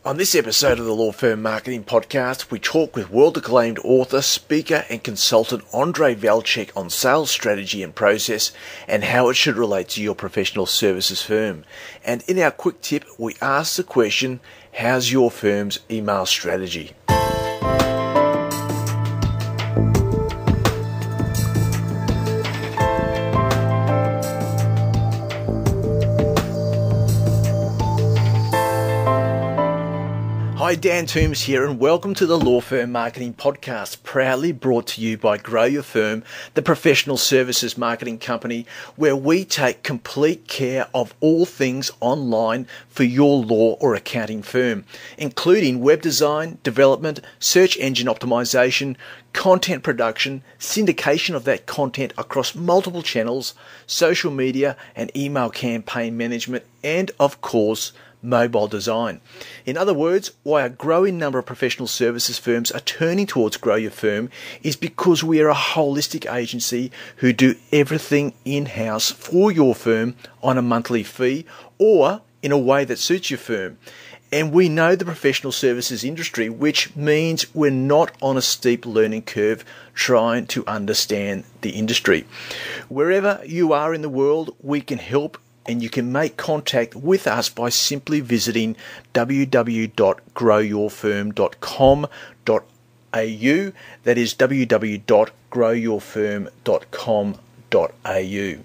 On this episode of the Law Firm Marketing Podcast, we talk with world-acclaimed author, speaker and consultant Andre Vlcek on sales strategy and process and how it should relate to your professional services firm. And in our quick tip, we ask the question, how's your firm's email strategy? Hi, Dan Toombs here and welcome to the Law Firm Marketing Podcast, proudly brought to you by Grow Your Firm, the professional services marketing company where we take complete care of all things online for your law or accounting firm, including web design, development, search engine optimization, content production, syndication of that content across multiple channels, social media and email campaign management, and of course, mobile design. In other words, why a growing number of professional services firms are turning towards Grow Your Firm is because we are a holistic agency who do everything in-house for your firm on a monthly fee or in a way that suits your firm. And we know the professional services industry, which means we're not on a steep learning curve trying to understand the industry. Wherever you are in the world, we can help. And you can make contact with us by simply visiting www.growyourfirm.com.au. That is www.growyourfirm.com.au.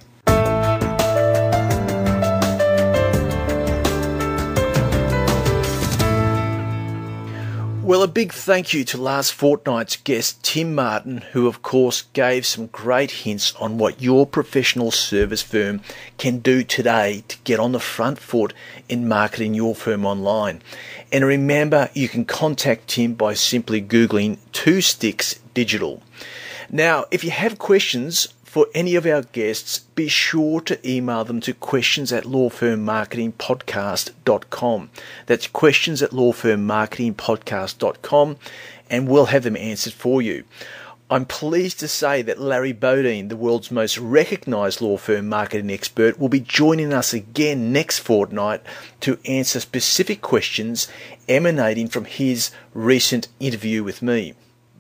Well, a big thank you to last fortnight's guest, Tim Martin, who of course gave some great hints on what your professional service firm can do today to get on the front foot in marketing your firm online. And remember, you can contact Tim by simply Googling 2 Sticks Digital. Now, if you have questions for any of our guests, be sure to email them to questions@lawfirmmarketingpodcast.com. That's questions@lawfirmmarketingpodcast.com, and we'll have them answered for you. I'm pleased to say that Larry Bodine, the world's most recognised law firm marketing expert, will be joining us again next fortnight to answer specific questions emanating from his recent interview with me.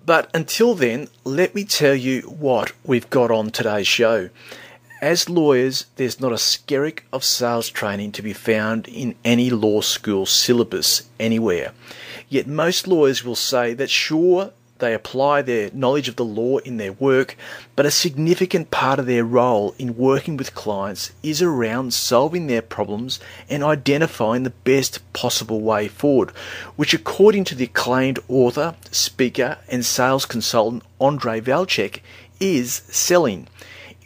But until then, let me tell you what we've got on today's show. As lawyers, there's not a skerrick of sales training to be found in any law school syllabus anywhere. Yet most lawyers will say that sure, they apply their knowledge of the law in their work, but a significant part of their role in working with clients is around solving their problems and identifying the best possible way forward, which according to the acclaimed author, speaker and sales consultant Andre Vlcek is selling.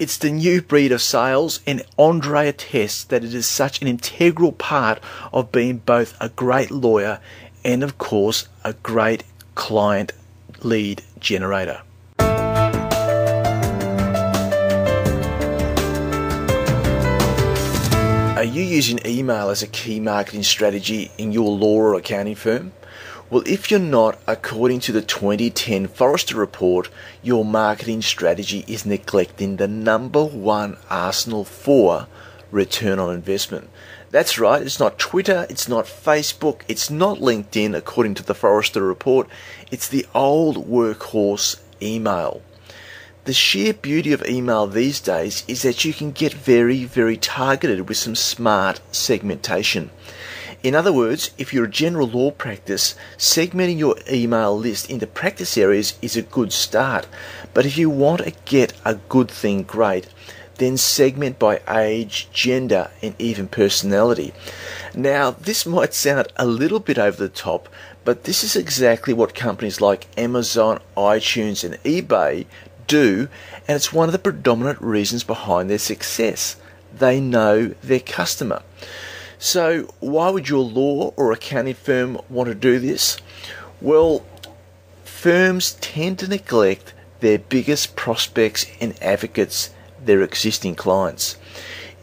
It's the new breed of sales, and Andre attests that it is such an integral part of being both a great lawyer and of course a great client lead generator. Are you using email as a key marketing strategy in your law or accounting firm? Well, if you're not, according to the 2010 Forrester report, your marketing strategy is neglecting the number one arsenal for return on investment. That's right, it's not Twitter, it's not Facebook, it's not LinkedIn, according to the Forrester report. It's the old workhorse email. The sheer beauty of email these days is that you can get very, very targeted with some smart segmentation. In other words, if you're a general law practice, segmenting your email list into practice areas is a good start. But if you want to get a good thing great, then segment by age, gender, and even personality. Now, this might sound a little bit over the top, but this is exactly what companies like Amazon, iTunes, and eBay do, and it's one of the predominant reasons behind their success. They know their customer. So, why would your law or accounting firm want to do this? Well, firms tend to neglect their biggest prospects and advocates, their existing clients.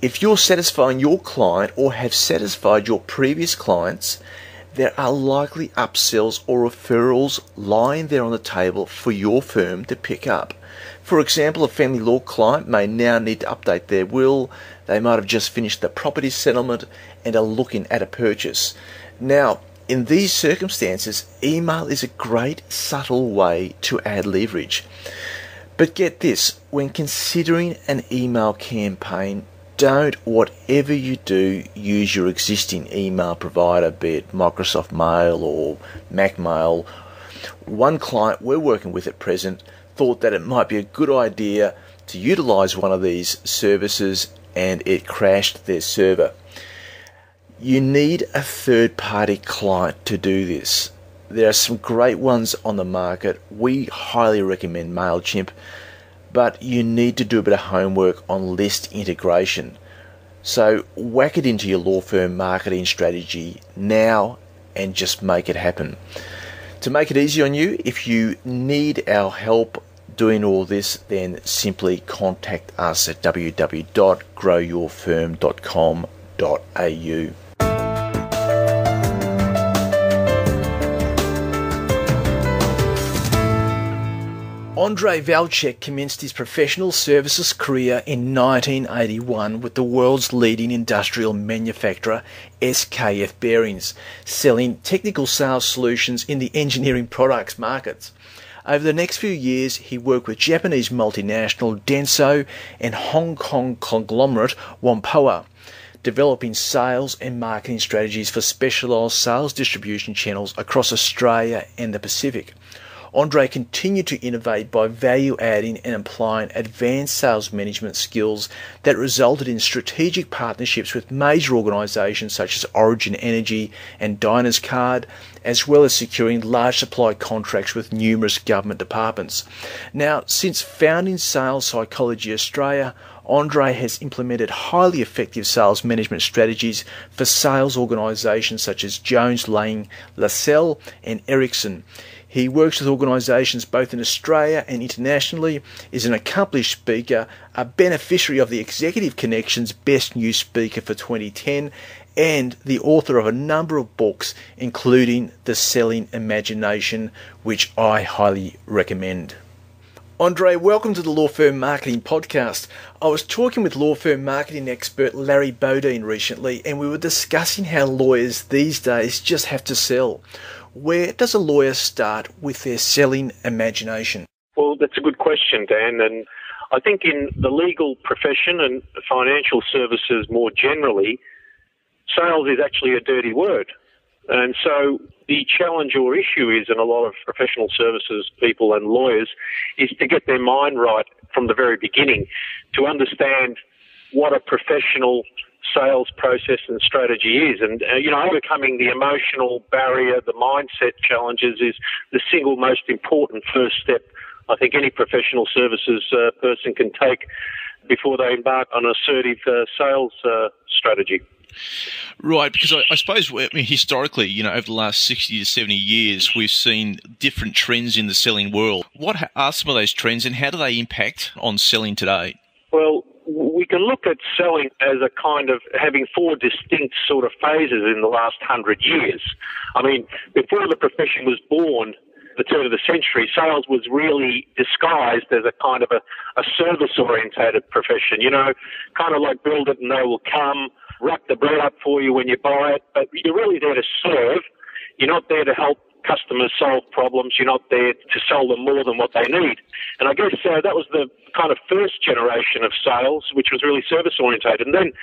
If you're satisfying your client or have satisfied your previous clients, there are likely upsells or referrals lying there on the table for your firm to pick up. For example, a family law client may now need to update their will. They might have just finished the property settlement and are looking at a purchase. Now, In these circumstances, email is a great subtle way to add leverage. But get this, when considering an email campaign, don't, whatever you do, use your existing email provider, be it Microsoft Mail or Mac Mail. One client we're working with at present thought that it might be a good idea to utilize one of these services, and it crashed their server. You need a third-party client to do this. There are some great ones on the market. We highly recommend MailChimp, but you need to do a bit of homework on list integration. So whack it into your law firm marketing strategy now and just make it happen. To make it easy on you, if you need our help doing all this, then simply contact us at www.growyourfirm.com.au. Andrei Vlcek commenced his professional services career in 1981 with the world's leading industrial manufacturer, SKF Bearings, selling technical sales solutions in the engineering products markets. Over the next few years, he worked with Japanese multinational Denso and Hong Kong conglomerate Whampoa, developing sales and marketing strategies for specialised sales distribution channels across Australia and the Pacific. Andrei continued to innovate by value-adding and applying advanced sales management skills that resulted in strategic partnerships with major organisations such as Origin Energy and Diners Card, as well as securing large supply contracts with numerous government departments. Now, since founding Sales Psychology Australia, Andrei has implemented highly effective sales management strategies for sales organisations such as Jones Lang LaSalle and Ericsson. He works with organisations both in Australia and internationally, is an accomplished speaker, a beneficiary of the Executive Connections Best New Speaker for 2010, and the author of a number of books, including The Selling Imagination, which I highly recommend. Andrei, welcome to the Law Firm Marketing Podcast. I was talking with law firm marketing expert Larry Bodine recently, and we were discussing how lawyers these days just have to sell. Where does a lawyer start with their selling imagination? Well, that's a good question, Dan. And I think in the legal profession and financial services more generally, sales is actually a dirty word. And so the challenge or issue is, in a lot of professional services people and lawyers, is to get their mind right from the very beginning, to understand what a professional sales process and strategy is. And, overcoming the emotional barrier, the mindset challenges is the single most important first step I think any professional services person can take before they embark on an assertive sales strategy. Right, because I suppose, historically, over the last 60 to 70 years, we've seen different trends in the selling world. What are some of those trends and how do they impact on selling today? Well, we can look at selling as a kind of having four distinct sort of phases in the last 100 years. I mean, before the profession was born, the turn of the century, sales was really disguised as a kind of a service-orientated profession, kind of like build it and they will come, wrap the bread up for you when you buy it, but you're really there to serve. You're not there to help customers solve problems. You're not there to sell them more than what they need. And I guess that was the kind of first generation of sales, which was really service-orientated. And then